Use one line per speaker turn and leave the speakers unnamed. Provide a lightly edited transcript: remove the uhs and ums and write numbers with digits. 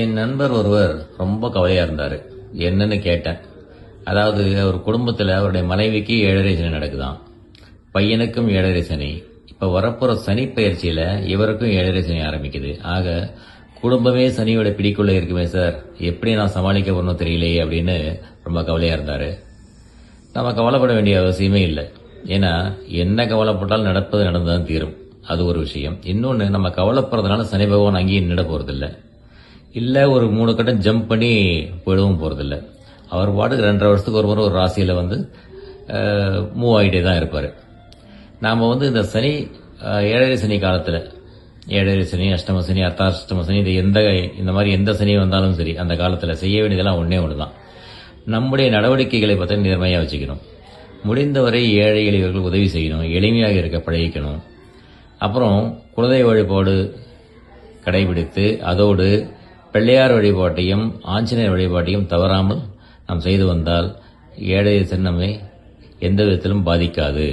என் நண்பர் ஒருவர் ரொம்ப கவலையா இருந்தாரு. என்னன்னு கேட்டேன். அதாவது அவர் குடும்பத்துல அவருடைய மனைவிக்கு 7.5 சனி நடக்குதாம். பையனுக்கும் 7.5 சனி. இப்ப வரப்போற சனி பயிற்சியில இவருக்கும் 7.5 சனி ஆரம்பிக்குது. ஆக குடும்பமே சனியோட பிடிக்குள்ள இருக்குமே சார், எப்படி நான் சமாளிக்க போறணும் தெரியலையே அப்படின்னு ரொம்ப கவலையா இருந்தாரு. நம்ம கவலைப்பட வேண்டிய அவசியமே இல்லை. ஏன்னா என்ன கவலைப்பட்டாலும் நடப்பது நடந்துதான் தீரும். அது ஒரு விஷயம். இன்னொன்னு, நம்ம கவலைப்படுறதுனால சனி பகவான் அங்கேயும் நிட போறதில்ல. இல்ல ஒரு 3 கட்டம் ஜம்ப் பண்ணி போயிடவும் போறதில்ல. அவர் பாட்டுக்கு 2.5 வருஷத்துக்கு ஒரு முறை ஒரு ராசியில மூவ் ஆகிட்டே தான் இருப்பாரு. நாம இந்த சனி 7.5 சனி காலத்துல 7.5 சனி, அஷ்டம சனி, அர்த்தாஷ்டம சனி, இந்த மாதிரி எந்த சனி வந்தாலும் சரி, அந்த காலத்துல செய்ய வேண்டியதெல்லாம் ஒண்ணே ஒண்ணுதான். நம்முடைய நடவடிக்கைகளை பற்றி நேர்மையா வச்சுக்கணும். முடிந்தவரை ஏழை எளியவர்களுக்கு உதவி செய்யணும். எளிமையாக இருக்க பழகிக்கணும். அப்புறம் குலதெய்வ வழிபாடு கடைபிடித்து அதோடு பிள்ளையார் வழிபாட்டையும் ஆஞ்சநேயர் வழிபாட்டையும் தவறாமல் நாம் செய்து வந்தால் 7.5 சனி நம்மை எந்த விதத்திலும் பாதிக்காது.